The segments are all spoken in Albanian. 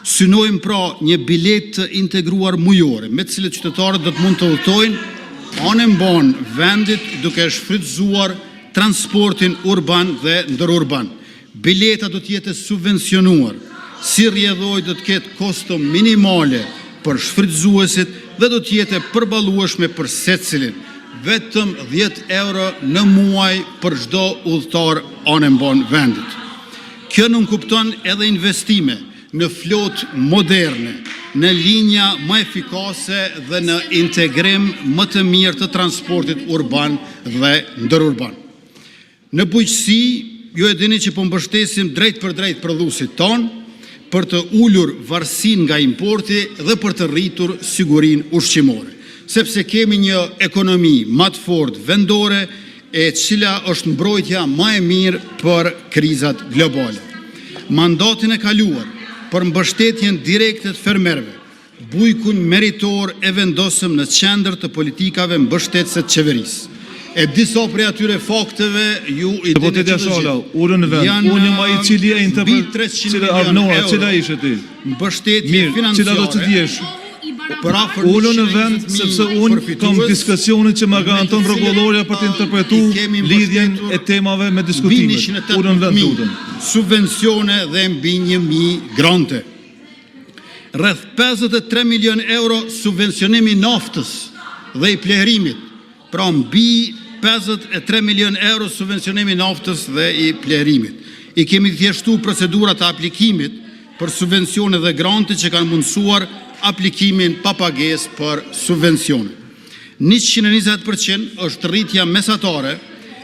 Synojmë pra një bilet të integruar mujore, me të cilët qytetarët do të mund të udhtojnë anë mbanë vendit duke shfrytëzuar transportin urban dhe ndërurban. Bileta do të jetë subvencionuar, si rrjedhoj do të ketë kosto minimale për shfrytëzuesit dhe do të jetë përballueshme për secilin, vetëm 10 euro në muaj për çdo udhëtar anë mbanë vendit. Kjo nuk kupton edhe investime në flotë moderne, në linja më efikase dhe në integrim më të mirë të transportit urban dhe ndërurban. Në bujqësi, ju e dini që po mbështesim drejt për drejt prodhuesit tonë për të ulur varësinë nga importi dhe për të rritur sigurinë ushqimore, sepse kemi një ekonomi më të fortë vendore e cila është mbrojtja më e mirë për krizat globale. Mandatin e kaluar për mbështetjen direkte të fermerëve, bujkun meritor e vendosëm në qendër të politikave mbështetëse të qeverisë. E disa prej atyre fakteve ju i dini që mbështetje financiare për afër 100.000 në vend, sepse unë kam diskusionin që më garanton rregulloria për të interpretuar lidhjen e temave me diskutimet. Unë në vend lutem. Subvencione dhe mbi 1.000 grante. Rreth 53 milion euro subvencionimi naftës dhe i plehrimit, pra mbi 53 milion euro subvencionimi naftës dhe i plehrimit. I kemi thjeshtu procedurat e aplikimit për subvencione dhe grante që kanë mundësuar aplikimin pa pagesë për subvencione. 120% është rritja mesatare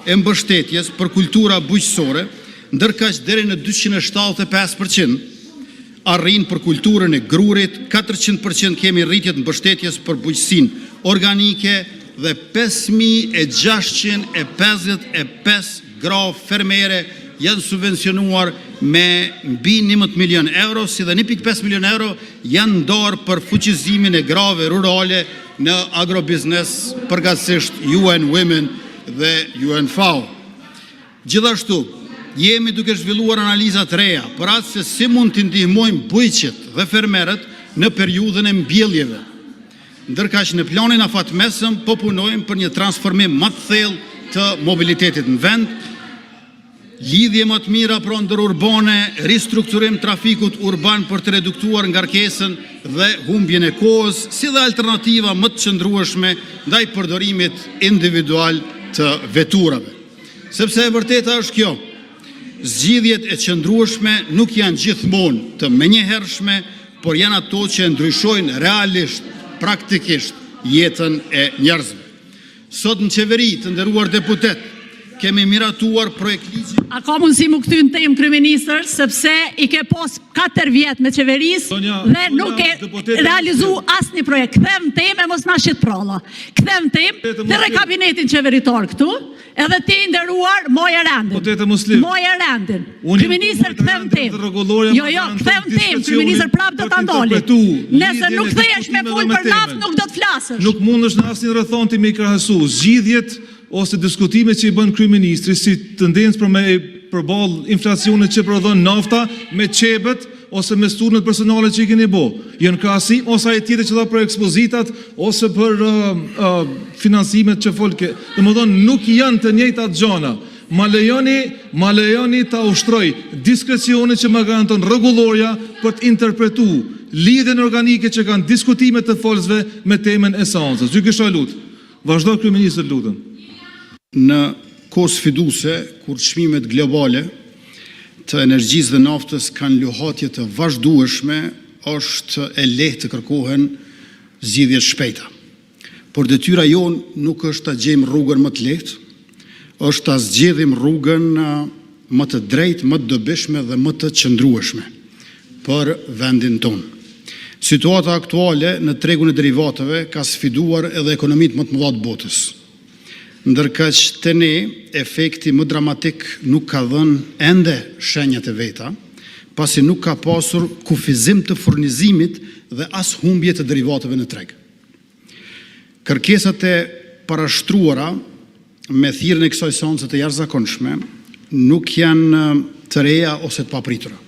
e mbështetjes për kultura bujqësore, ndërkaq deri në 275% arrin për kulturën e grurit, 400% kemi rritje të mbështetjes për bujqësinë organike dhe 5.655 gra fermere janë subvencionuar me mbi 11 milion euro, si dhe 1.5 milion euro janë ndarë për fuqizimin e grave rurale në agrobiznes, përgjithsisht UN Women dhe UN FAO. Gjithashtu, jemi duke zhvilluar analizat reja për atë se si mund të ndihmojmë bujqet dhe fermerët në periudhën e mbjelljeve. Ndërkaq në planin afatmesëm po punojmë për një transformim më të thellë të mobilitetit në vend, lidhje më të mira pra ndërurbane, ristrukturim trafikut urban për të reduktuar ngarkesën dhe humbjen e kohës, si dhe alternativa më të qëndrueshme ndaj përdorimit individual të veturave. Sepse e vërteta është kjo, zgjidhjet e qëndrueshme nuk janë gjithmonë të menjëhershme, por janë ato që ndryshojnë realisht, praktikisht jetën e njerëzve. Sot në qeveri, të nderuar deputet, kemi miratuar projekt ligji. A ka mundësi më këthy në temë, kryeministër, sepse i ke pos 4 vjetë me qeverisë dhe nuk e realizu asë një projekt. Kthem në temë e mos na shqit pralla. Kthem në temë dhe re kabinetin qeveritor këtu, edhe ti nderuar Moje Rendin. Moje Rendin. Kryeministër, kthem në temë. Jo, kthem në temë, kryeministër prapë do ta ndoli. Nëse nuk kthehesh me fol për naft, nuk do të flasësh. Nuk mundesh në asnjë rrethon ti me krahasu zgjidhjet ose diskutimet që i bën kryeministri si tendencë për me përballë inflacionit që prodhon nafta me çebet ose me sturnet personale që i keni bë. Janë krahasim ose ai tjetër që dha për ekspozitat ose për finansimet që folke. Domethënë nuk janë të njëjtat gjëra. Ma lejoni ta ushtroj diskrecionin që më garanton rregulloria për të interpretuar lidhjen organike që kanë diskutimet të folësve me temën e seancës. Ju kisha lut. Vazhdo kryeministër, lutem. Në kohë sfiduese, kur çmimet globale të energjisë dhe naftës kanë luhatje të vazhdueshme, është e lehtë të kërkohen zgjidhje shpejta. Por detyra jonë nuk është ta gjejmë rrugën më të lehtë, është ta zgjedhim rrugën më të drejtë, më të dobishme dhe më të qëndrueshme për vendin tonë. Situata aktuale në tregun e derivateve ka sfiduar edhe ekonomitë më të mëdha të botës. Ndërkaq te ne, efekti më dramatik nuk ka dhënë ende shenjat e veta, pasi nuk ka pasur kufizim të furnizimit dhe as humbje të derivateve në treg. Kërkesat e parashtruara me thirrjen e kësaj seance të jashtëzakonshme nuk janë të reja ose të papritura.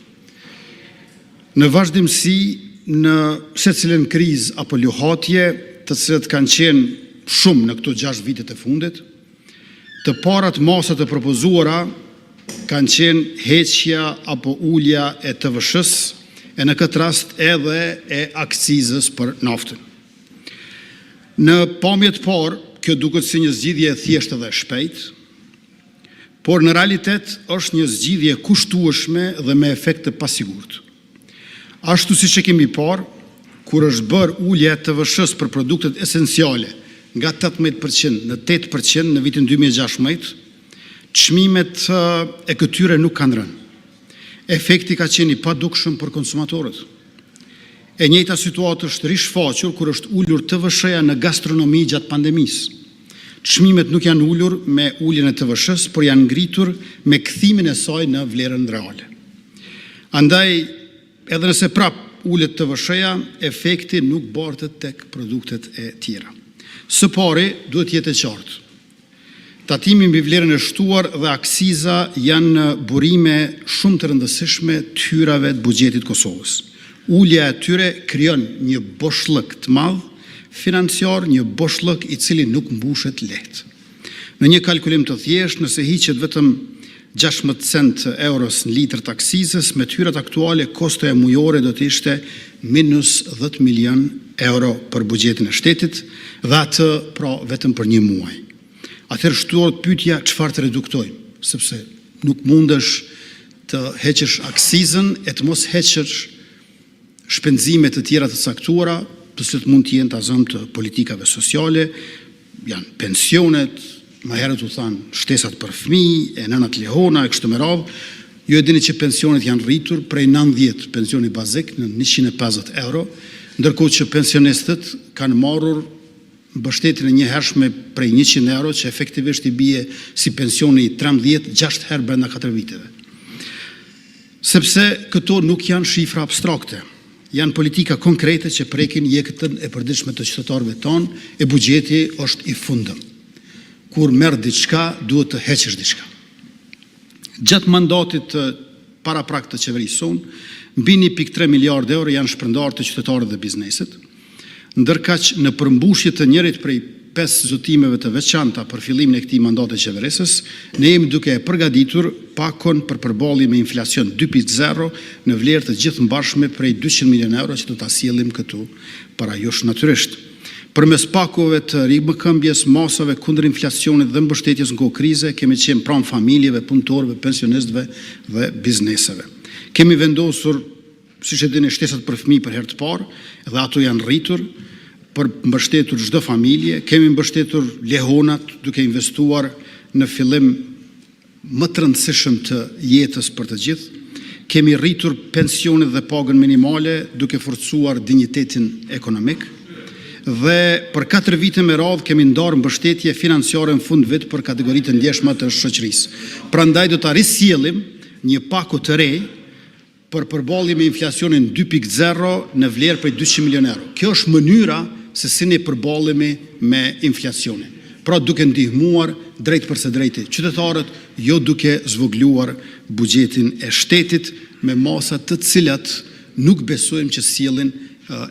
Në vazhdimsi në secilën krizë apo luhatje, të cilat kanë qenë shumë në këto 6 vitet e fundit, të parat masa të propozuara kanë qenë heqja apo ulja e TVSH-s e në këtë rast edhe e akcizës për naftën. Në pamjet parë, kjo duket si një zgjidhje thjeshtë dhe shpejt, por në realitet është një zgjidhje kushtueshme dhe me efekt të pasigurt. Ashtu si që kemi parë, kur është bërë ulja e TVSH-s për produktet esenciale nga 18% në 8% në vitin 2016, çmimet e këtyre nuk kanë rënë. Efekti ka qenë i padukshëm për konsumatorët. E njëjta situatë është rishfaqur kur është ulur TVSH-ja në gastronomi gjatë pandemisë. Çmimet nuk janë ulur me uljen e TVSH-s, por janë ngritur me kthimin e saj në vlerën reale. Andaj, edhe nëse prap ulet TVSH-ja, efekti nuk bartet tek produktet e tjera. Së pari, duhet jetë e qartë. Tatimi mbi vlerën e shtuar dhe aksiza janë burime shumë të rëndësishme të hyrave të buxhetit Kosovës. Ulja e tyre krijon një boshllëk të madh financiar, një boshllëk i cili nuk mbushet lehtë. Në një kalkulim të thjeshtë, nëse hiqet vetëm 16 cent euros në litër të aksizës, me të hyrat aktuale kostoja mujore do të ishte minus 10 milion euro për buxhetin e shtetit dhe atë pra vetëm për një muaj. Atëherë shtuohet pyetja çfarë të reduktojmë, sepse nuk mundesh të heqësh aksizën e të mos heqësh shpenzime të tjera të caktuara, të cilat mund të jenë të azëm të politikave sociale, janë pensionet, më herët u thanë shtesat për fëmijë, e nënat lehona, e kështu me radhë. Ju e dini që pensionet janë rritur prej 90 pensioni bazik në 150 euro, ndërkohë që pensionistët kanë marrur mbështetjen e njëhershme prej 100 euro, që efektivisht i bie si pensioni 13, 6 herë brenda 4 viteve. Sepse këto nuk janë shifra abstrakte, janë politika konkrete që prekin jetën e përditshme të qytetarëve tonë, e buxheti është i fundëm. Kur merr diçka, duhet të heqësh diçka. Gjatë mandatit të paraprak të qeverisë sonë, mbi 1.3 miliardë euro janë shpërndarë të qytetarët dhe bizneset, ndërkaq në përmbushje të njërit prej 5 zotimeve të veçanta për fillimin e këtij mandati qeverisës, ne jemi duke e përgatitur pakon për përballje me inflacion 2.0 në vlerë të gjithë mbarshme prej 200 milion euro që do ta sjellim këtu para jush natyrisht. Përmes pakove të rikëmbjes, masave kundër inflacionit dhe mbështetjes në kohë krize, kemi qenë pranë familjeve, punëtorëve, pensionistëve dhe bizneseve. Kemi vendosur, siç e dini, shtesat për fëmijë për herë të parë, dhe ato janë rritur për mbështetur çdo familje. Kemi mbështetur lehonat duke investuar në fillim më të rëndësishëm të jetës për të gjithë. Kemi rritur pensionet dhe pagën minimale duke forcuar dinjitetin ekonomik. Dhe për 4 vite me radhë kemi ndarë mbështetje financiare në fund vit për kategoritë ndjeshme të shoqërisë. Prandaj do ta risjellim një pako të re për përballje me inflacionin 2.0 në vlerë prej 200 milion euro. Kjo është mënyra se si ne përballemi me inflacionin. Pra duke ndihmuar drejt përse drejti qytetarët, jo duke zvogluar buxhetin e shtetit me masa të cilat nuk besojmë që sjellin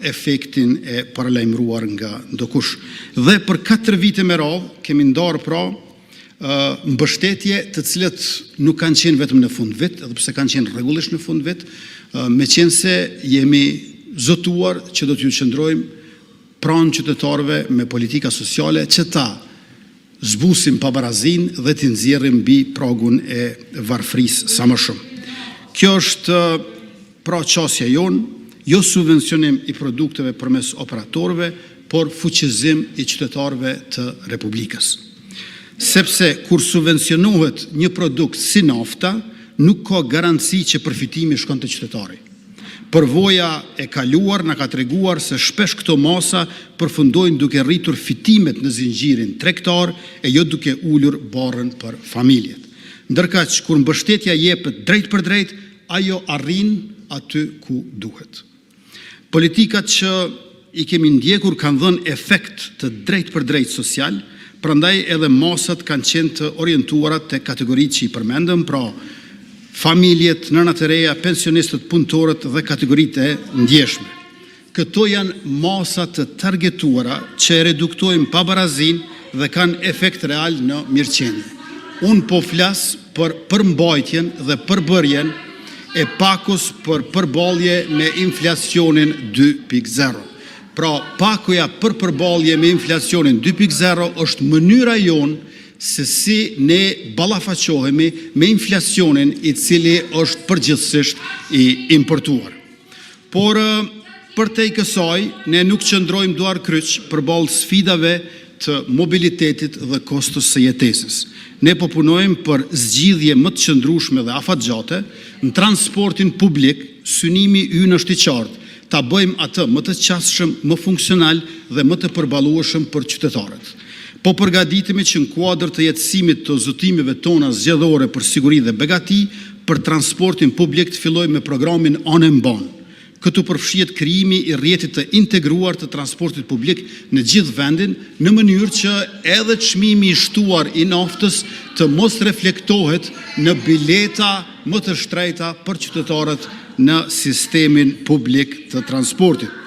efektin e paralajmëruar nga ndokush. Dhe për 4 vite me radhë kemi ndarë pra mbështetje të cilat nuk kanë qenë vetëm në fund vit, edhe pse kanë qenë rregullisht në fund vit, meqense jemi zotuar që do t'ju qëndrojmë pranë qytetarëve me politika sociale që ta zbusim pabarazin dhe t'i nxjerrim mbi pragun e varfërisë sa më shumë. Kjo është pra qasja jonë, jo subvencionim i produkteve përmes operatorëve, por fuqizim i qytetarëve të Republikës. Sepse kur subvencionohet një produkt si nafta, nuk ka garanci që përfitimi shkon te qytetari. Përvoja e kaluar na ka treguar se shpesh këto masa përfundojnë duke rritur fitimet në zinxhirin tregtar e jo duke ulur barrën për familjet. Ndërkaq kur mbështetja jepet drejt për drejt, ajo arrin aty ku duhet. Politikat që i kemi ndjekur kanë dhënë efekt të drejt për drejt social, prandaj edhe masat kanë qenë të orientuara te kategoritë që i përmendëm, pra familjet, nënat e reja, pensionistët, punëtorët dhe kategoritë e ndjeshme. Këto janë masat të targetuara që reduktojnë pabarazin dhe kanë efekt real në mirëqenie. Unë po flas për përmbajtjen dhe përbërjen e pakos për përballje me inflacionin 2.0. Pra, pakoja për përballje me inflacionin 2.0 është mënyra jonë se si ne ballafaqohemi me inflacionin i cili është përgjithsisht i importuar. Por, për te i kësaj, ne nuk qëndrojmë duar kryq përballë sfidave të mobilitetit dhe kostos së jetesës. Ne po punojmë për zgjidhje më të qëndrueshme dhe afatgjate në transportin publik. Synimi ynë është i qartë, ta bëjmë atë më të qasshëm, më funksional dhe më të përballueshëm për qytetarët. Po përgatitemi që në kuadër të jetësimit të zotimeve tona zgjedhore për siguri dhe begati, për transportin publik të fillojmë me programin Onem Bon. Këtu përfshihet krijimi i rrjetit të integruar të transportit publik në gjithë vendin, në mënyrë që edhe çmimi i shtuar i naftës të mos reflektohet në bileta më të shtrejta për qytetarët në sistemin publik të transportit.